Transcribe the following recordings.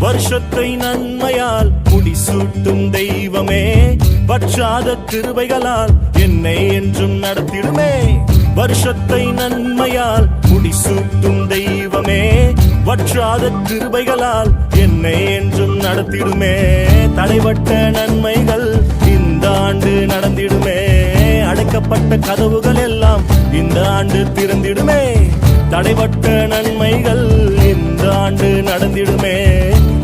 வருஷத்தை நன்மையால் முடிசூட்டும் தெய்வமே, வற்றாத கிருபைகளால் என்னை என்றும் நடத்திடுமே. வருஷத்தை நன்மையால் முடிசூட்டும் தெய்வமே, வற்றாத கிருபைகளால் என்னை என்றும் நடத்திடுமே. தடைபட்ட நன்மைகள் இந்த ஆண்டு நடந்திடுமே, அடைக்கப்பட்ட கதவுகள் எல்லாம் இந்த ஆண்டு திறந்திடுமே. தடைபட்ட நன்மைகள் இந்த ஆண்டு நடந்திடுமே,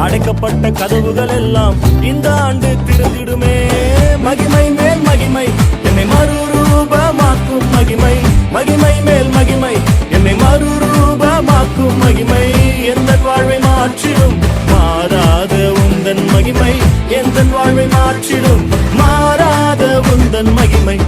அடைக்கப்பட்ட கதவுகள் எல்லாம் இந்த ஆண்டு திறந்திடுமே. மகிமை மேல் மகிமை என்னை மறுரூபமாக்கும் மகிமை, மகிமை மேல் மகிமை என்னை மறுரூபமாக்கும் மகிமை. எந்த வாழ்வை மாற்றிடும் மாறாத உந்தன் மகிமை, எந்த வாழ்வை மாற்றிடும் மாறாத உந்தன் மகிமை.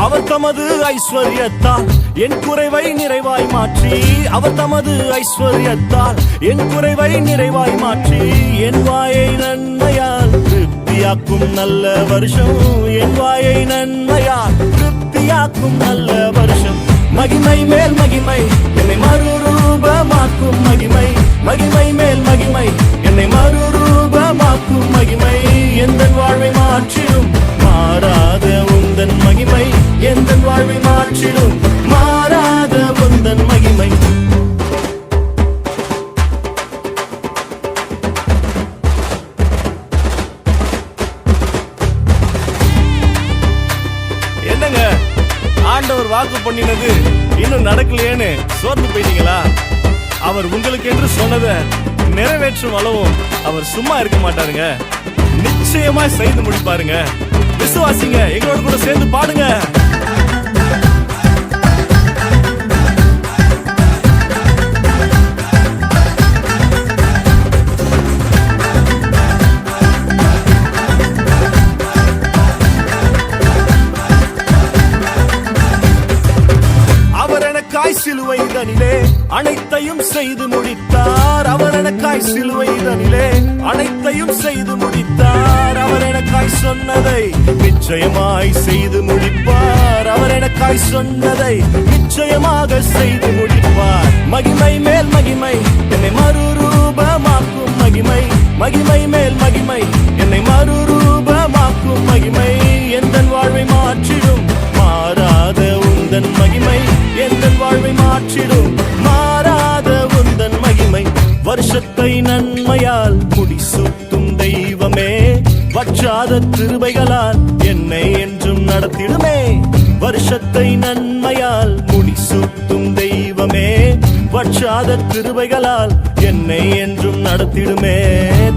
அவர் தமது ஐஸ்வர்யத்தால் என் குறைவை நிறைவாய் மாற்றி, அவர் தமது ஐஸ்வர்யத்தால் என் குறைவை நிறைவாய் மாற்றி, என் வாயை நன்மையால் திருப்தியாக்கும் நல்ல வருஷம், என் வாயை நன்மையால் திருப்தியாக்கும் நல்ல வருஷம். மகிமை மேல் மகிமை என்னை மறுரூபமாக்கும் மகிமை, மகிமை மேல் மகிமை என்னை மறுரூபமாக்கும் மகிமை. எந்த வாழ்வை மாற்றிடும் மாறாத உந்தன் மகிமை, எந்த வாழ்வை மாற்றிடும் மாறாத உந்தன் மகிமை. என்னங்க ஆண்டவர் வாக்கு பண்ணினது இன்னும் நடக்கலையேன்னு சோர்ந்து போயிட்டீங்களா? அவர் உங்களுக்கு என்று சொன்னதை நிறைவேற்றும் அளவும் அவர் சும்மா இருக்க மாட்டாருங்க, நிச்சயமா செய்து முடிப்பாருங்க. விசுவாசிங்க, எங்களோட கூட சேர்ந்து பாடுங்க. அவர் எனக்காய் சிலுவை தனிலே அனைத்தையும் செய்து முடித்தார், அவர் எனக்காய் சிலுவை தனிலே அனைத்தையும் செய்து முடித்தார். அவர் எனக்காய் சொன்னதை நிச்சயமாய் செய்து முடிப்பார், அவர் எனக்காய் சொன்னதை நிச்சயமாக செய்து முடிப்பார். மகிமை மேல் மகிமை என்னை மறுரூபமாக்கும் மகிமை, மகிமை மேல் மகிமை என்னை மறுரூபமாக்கும் மகிமை. எந்த வாழ்வை மாற்றிடும் மாறாத உந்தன் மகிமை, எந்த வாழ்வை மாற்றிடும் மாறாத உந்தன் மகிமை. வருஷத்தை நன்மையால் முடிசூட்டும் தெய்வமே, வற்றாத கிருபைகளால் என்னை என்றும் நடத்திடுமே. வருஷத்தை நன்மையால் முடிசூட்டும் தெய்வமே, வற்றாத கிருபைகளால் என்னை என்றும் நடத்திடுமே.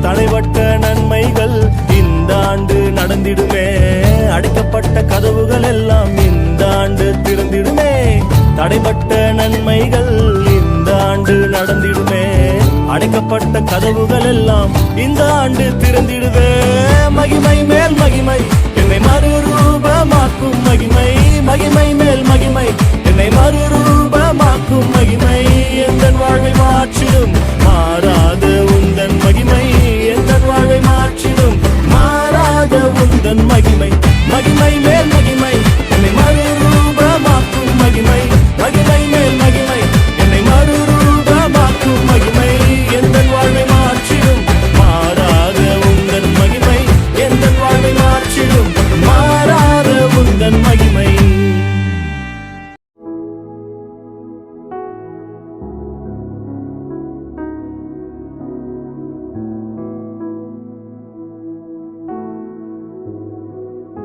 தடைபட்ட நன்மைகள் இந்த ஆண்டு நடந்திடுமே, அடைக்கப்பட்ட கதவுகள் எல்லாம் இந்த ஆண்டு திறந்திடுமே. தடைபட்ட நன்மைகள் இந்த ஆண்டு நடந்திடுமே, அடைக்கப்பட்ட கதவுகள் எல்லாம் இந்த ஆண்டு திறந்திடுவே. மகிமை மேல் மகிமை என்னை மறுரூபமாக்கும் மகிமை, மகிமை மேல் மகிமை என்னை மறுரூபமாக்கும் மகிமை. எந்த வாழ்வை மாற்றிடும்